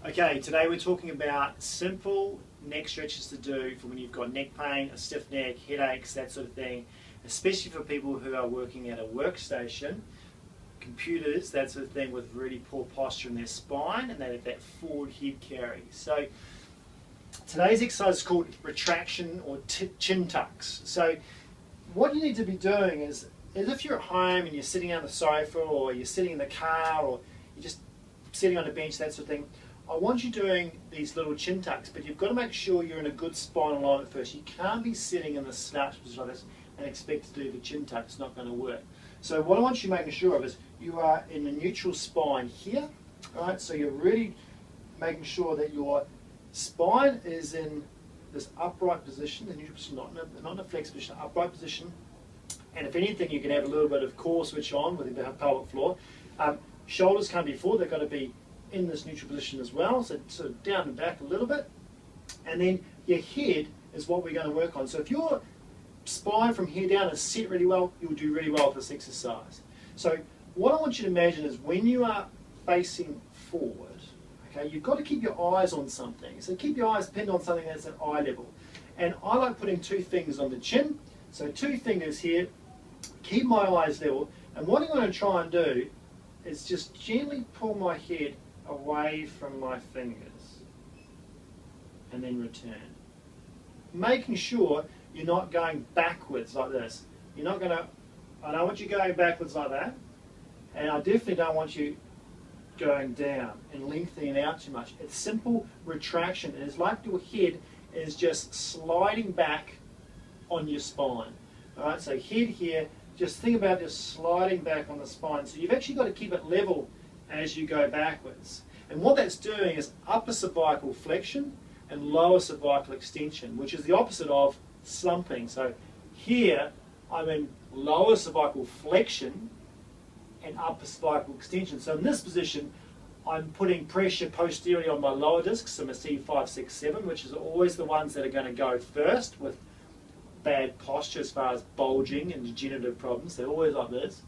Okay, today we're talking about simple neck stretches to do for when you've got neck pain, a stiff neck, headaches, that sort of thing, especially for people who are working at a workstation, computers, that sort of thing, with really poor posture in their spine and they have that forward head carry. So today's exercise is called retraction or chin tucks. So what you need to be doing is if you're at home and you're sitting on the sofa or you're sitting in the car or you're just sitting on a bench, that sort of thing, I want you doing these little chin tucks, but you've got to make sure you're in a good spine alignment first. You can't be sitting in the slouch position like this and expect to do the chin tuck. It's not going to work. So what I want you making sure of is you are in a neutral spine here, right? So you're really making sure that your spine is in this upright position, the neutral position, not in a flex position, upright position. And if anything, you can have a little bit of core switch on with the pelvic floor. Shoulders can't be forward, they've got to be in this neutral position as well, so sort of down and back a little bit. And then your head is what we're going to work on. So if your spine from here down is set really well, you'll do really well with this exercise. So what I want you to imagine is when you are facing forward, okay, you've got to keep your eyes on something. So keep your eyes pinned on something that's at eye level. And I like putting two fingers on the chin. So two fingers here, keep my eyes level. And what I'm going to try and do is just gently pull my head away from my fingers and then return. Making sure you're not going backwards like this. You're not going to, I don't want you going backwards like that, and I definitely don't want you going down and lengthening out too much. It's simple retraction. It's like your head is just sliding back on your spine. Alright, so head here, just think about just sliding back on the spine. So you've actually got to keep it level as you go backwards. And what that's doing is upper cervical flexion and lower cervical extension, which is the opposite of slumping. So here I'm in lower cervical flexion and upper cervical extension. So in this position, I'm putting pressure posteriorly on my lower discs, so my C5, 6, 7, which is always the ones that are going to go first with bad posture as far as bulging and degenerative problems. They're always like this.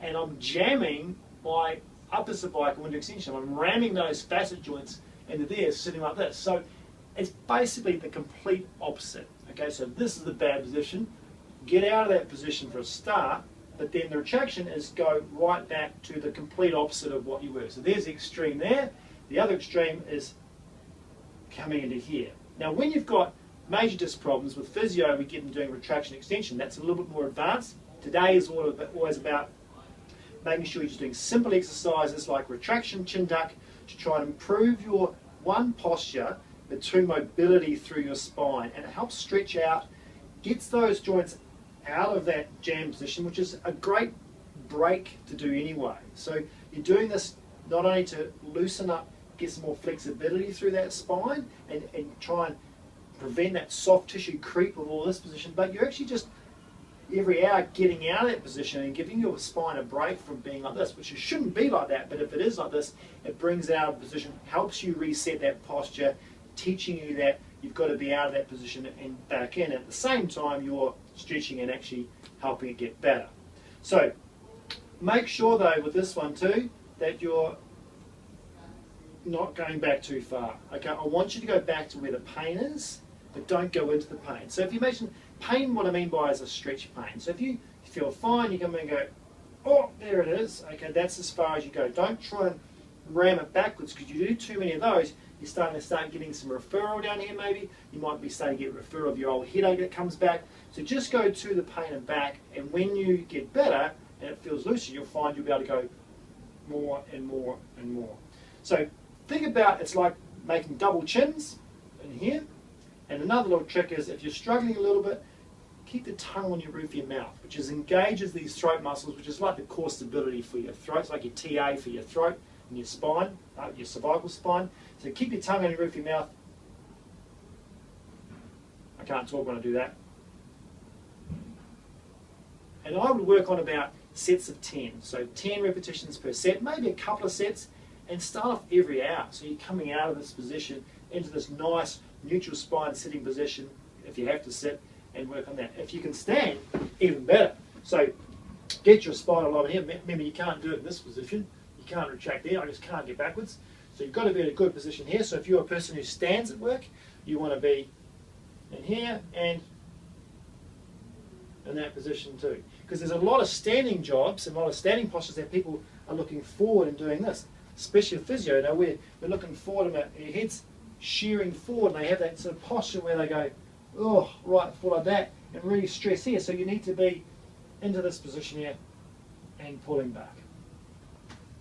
And I'm jamming my upper cervical window extension. I'm ramming those facet joints into there, sitting like this. So it's basically the complete opposite. Okay, so this is the bad position. Get out of that position for a start, but then the retraction is go right back to the complete opposite of what you were. So there's the extreme there. The other extreme is coming into here. Now when you've got major disc problems with physio, we get them doing retraction extension. That's a little bit more advanced. Today is always about making sure you're just doing simple exercises like retraction, chin tuck, to try and improve your one posture, but two mobility through your spine. And it helps stretch out, gets those joints out of that jam position, which is a great break to do anyway. So you're doing this not only to loosen up, get some more flexibility through that spine and try and prevent that soft tissue creep of all this position, but you're actually just every hour getting out of that position and giving your spine a break from being like this, which it shouldn't be like that, but if it is like this, it brings it out of position, helps you reset that posture, teaching you that you've got to be out of that position and back in. At the same time, you're stretching and actually helping it get better. So make sure though with this one too that you're not going back too far. Okay, I want you to go back to where the pain is, but don't go into the pain. So if you imagine pain, what I mean by is a stretch pain. So if you feel fine, you come in and go, oh, there it is. Okay, that's as far as you go. Don't try and ram it backwards, because you do too many of those, you're starting to start getting some referral down here maybe. You might be starting to get referral of your old headache that comes back. So just go to the pain and back, and when you get better and it feels looser, you'll find you'll be able to go more and more and more. So think about it's like making double chins in here. And another little trick is if you're struggling a little bit, keep the tongue on your roof of your mouth, which engages these throat muscles, which is like the core stability for your throat. It's like your TA for your throat and your spine, your cervical spine. So keep your tongue on your roof of your mouth. I can't talk when I do that. And I would work on about sets of 10. So 10 repetitions per set, maybe a couple of sets, and start off every hour. So you're coming out of this position into this nice neutral spine sitting position, if you have to sit, and work on that. If you can stand, even better. So get your spine alignment here. Remember, you can't do it in this position. You can't retract there. I just can't get backwards. So you've got to be in a good position here. So if you're a person who stands at work, you want to be in here and in that position too. Because there's a lot of standing jobs and a lot of standing postures that people are looking forward and doing this. Especially physio, we're looking forward and your head's shearing forward and they have that sort of posture where they go, oh, right, forward like that, and really stress here. So you need to be into this position here and pulling back.